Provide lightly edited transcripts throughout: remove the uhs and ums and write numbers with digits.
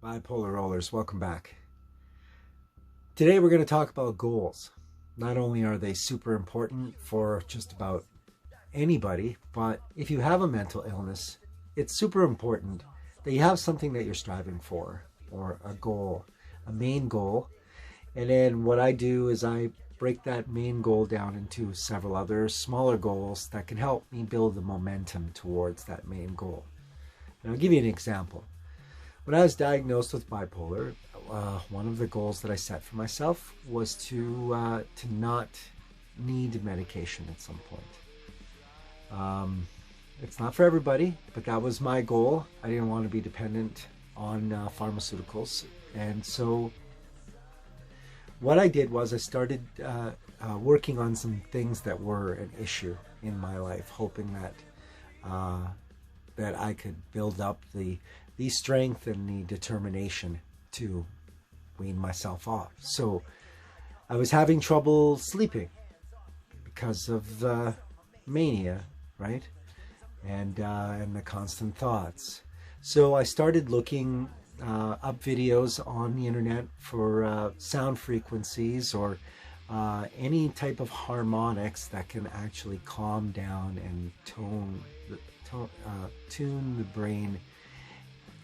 Bipolar rollers, welcome back. Today we're going to talk about goals. Not only are they super important for just about anybody, but if you have a mental illness, it's super important that you have something that you're striving for, or a goal, a main goal. And then what I do is I break that main goal down into several other smaller goals that can help me build the momentum towards that main goal. And I'll give you an example. When I was diagnosed with bipolar, one of the goals that I set for myself was to not need medication at some point. It's not for everybody, but that was my goal. I didn't want to be dependent on pharmaceuticals. And so what I did was I started working on some things that were an issue in my life, hoping that I could build up the strength and the determination to wean myself off. So I was having trouble sleeping because of mania, right? And the constant thoughts. So I started looking up videos on the internet for sound frequencies or any type of harmonics that can actually calm down and tune the brain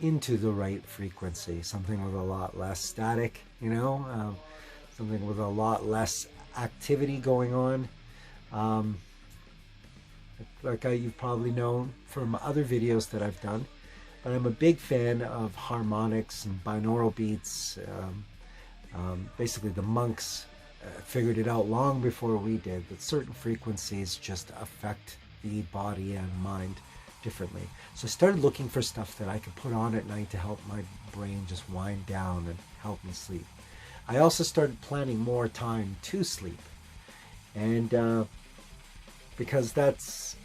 into the right frequency, something with a lot less static, something with a lot less activity going on. Like you've probably known from other videos that I've done, but I'm a big fan of harmonics and binaural beats. Basically the monks figured it out long before we did, that certain frequencies just affect the body and mind differently. So I started looking for stuff that I could put on at night to help my brain just wind down and help me sleep. I also started planning more time to sleep. And because that's,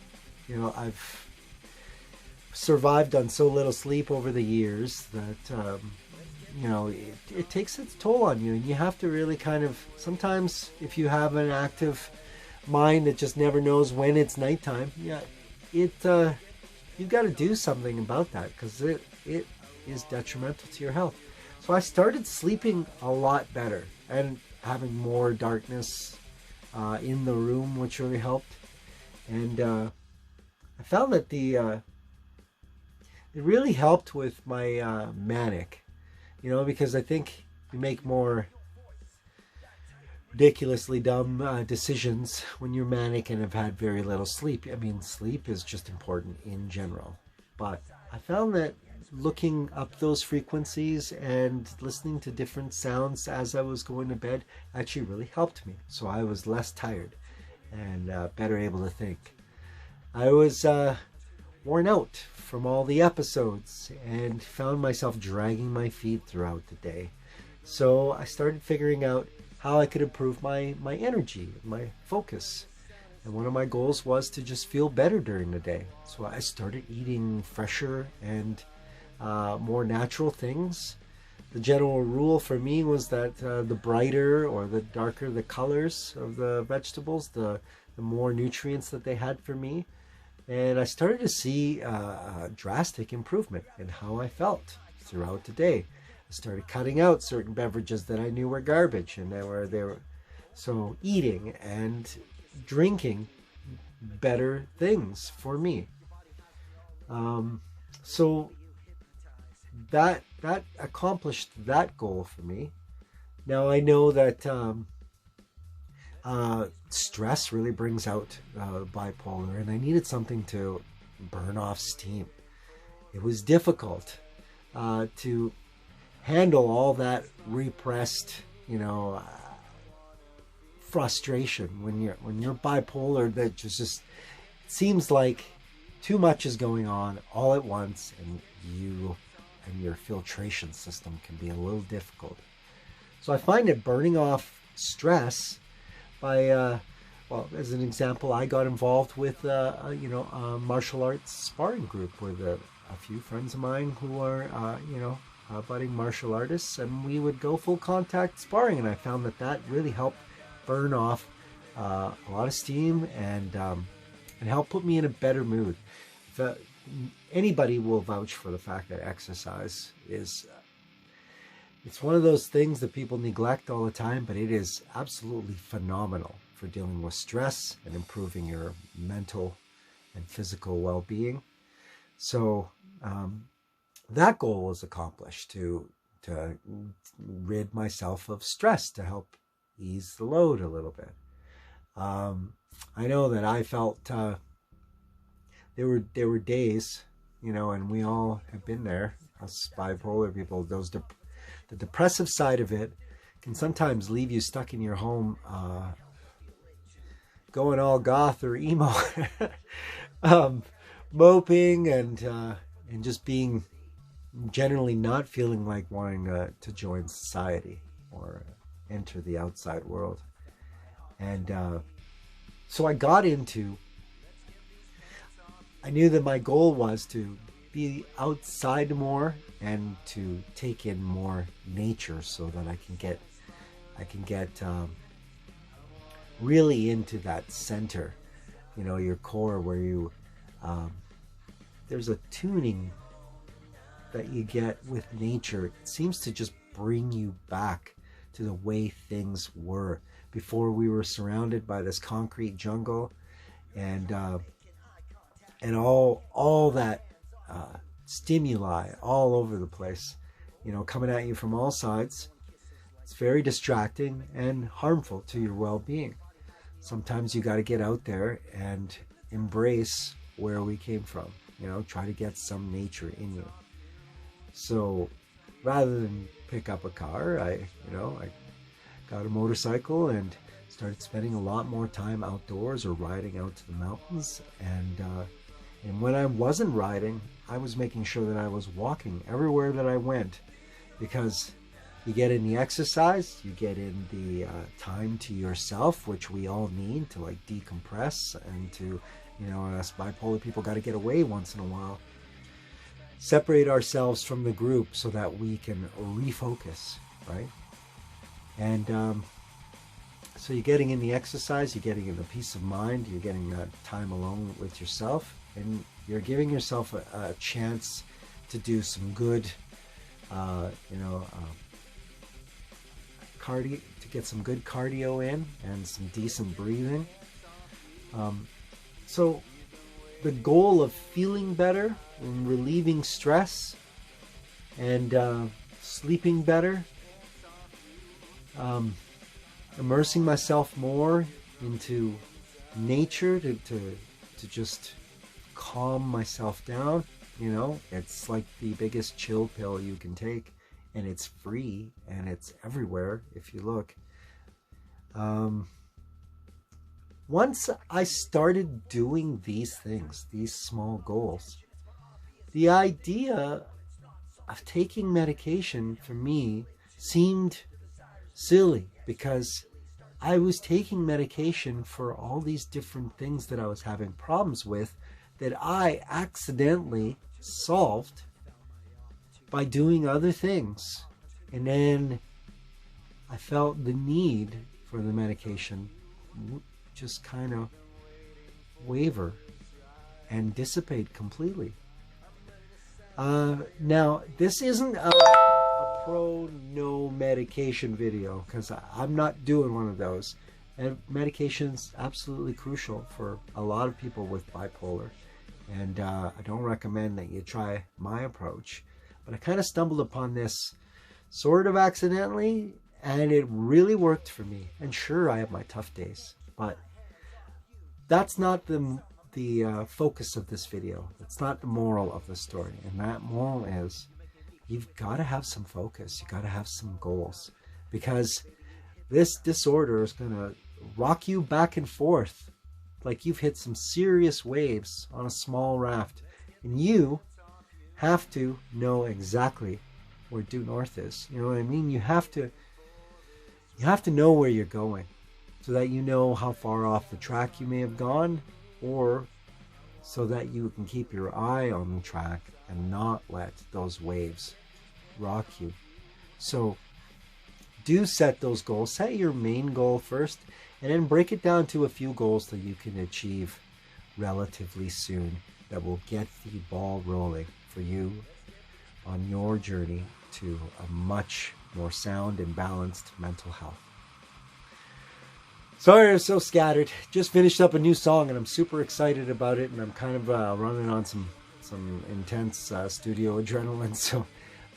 I've survived on so little sleep over the years that, it takes its toll on you. And you have to really sometimes if you have an active mind that just never knows when it's nighttime, you've got to do something about that, because it is detrimental to your health. So I started sleeping a lot better and having more darkness in the room, which really helped. And I found that it really helped with my manic, because I think you make more ridiculously dumb decisions when you're manic and have had very little sleep. I mean, sleep is just important in general. But I found that looking up those frequencies and listening to different sounds as I was going to bed actually really helped me. So I was less tired and better able to think. I was worn out from all the episodes and found myself dragging my feet throughout the day. So I started figuring out how I could improve my energy, my focus. And one of my goals was to just feel better during the day. So I started eating fresher and more natural things. The general rule for me was that the brighter or the darker the colors of the vegetables, the more nutrients that they had for me. And I started to see a drastic improvement in how I felt throughout the day. I started cutting out certain beverages that I knew were garbage, and they were so eating and drinking better things for me. So that accomplished that goal for me. Now I know that stress really brings out bipolar, and I needed something to burn off steam. It was difficult to handle all that repressed, frustration when you're bipolar. That just seems like too much is going on all at once, and your filtration system can be a little difficult. So I find that burning off stress by as an example, I got involved with a martial arts sparring group with a few friends of mine who are budding martial artists, and we would go full contact sparring, and I found that really helped burn off a lot of steam and help put me in a better mood. Anybody will vouch for the fact that exercise is It's one of those things that people neglect all the time, but it is absolutely phenomenal for dealing with stress and improving your mental and physical well-being. So that goal was accomplished, to rid myself of stress, to help ease the load a little bit. I know that I felt there were days, and we all have been there, us bipolar people. The depressive side of it can sometimes leave you stuck in your home, going all goth or emo, moping and just being generally not feeling like wanting to join society or enter the outside world. And so I knew that my goal was to be outside more and to take in more nature, so that I can get really into that center, your core, where you there's a tuning that you get with nature. It seems to just bring you back to the way things were before we were surrounded by this concrete jungle and all that stimuli all over the place, coming at you from all sides. It's very distracting and harmful to your well-being. Sometimes you got to get out there and embrace where we came from, try to get some nature in you. So rather than pick up a car, I got a motorcycle and started spending a lot more time outdoors or riding out to the mountains. And when I wasn't riding, I was making sure that I was walking everywhere that I went, because you get in the exercise, you get in the time to yourself, which we all need to like decompress, and to, us bipolar people got to get away once in a while, separate ourselves from the group so that we can refocus, right? And so you're getting in the exercise, you're getting in the peace of mind, you're getting that time alone with yourself, and you're giving yourself a chance to do some good, cardio, to get some good cardio in and some decent breathing. So the goal of feeling better and relieving stress and sleeping better, immersing myself more into nature to just calm myself down. It's like the biggest chill pill you can take, and it's free and it's everywhere if you look. Once I started doing these things, these small goals, the idea of taking medication for me seemed silly, because I was taking medication for all these different things that I was having problems with, that I accidentally solved by doing other things. And then I felt the need for the medication just kind of waver and dissipate completely. Now, this isn't a pro no medication video, because I'm not doing one of those. And medication's absolutely crucial for a lot of people with bipolar, and I don't recommend that you try my approach. But I kind of stumbled upon this sort of accidentally, and it really worked for me. And sure, I have my tough days, but that's not the focus of this video. It's not the moral of the story. And that moral is, you've got to have some focus. You got to have some goals, because this disorder is going to rock you back and forth like you've hit some serious waves on a small raft. And you have to know exactly where due north is. You know what I mean? You have to know where you're going, so that you know how far off the track you may have gone, or so that you can keep your eye on the track and not let those waves rock you. So do set those goals. Set your main goal first, and then break it down to a few goals that you can achieve relatively soon, that will get the ball rolling for you on your journey to a much more sound and balanced mental health. Sorry I'm so scattered. Just finished up a new song and I'm super excited about it, and I'm kind of running on some intense studio adrenaline. So,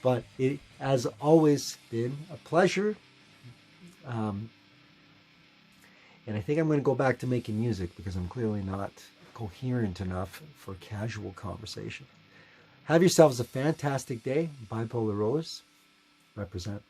but it has always been a pleasure. And I think I'm going to go back to making music because I'm clearly not coherent enough for casual conversation. Have yourselves a fantastic day. Bipolar Rose represent.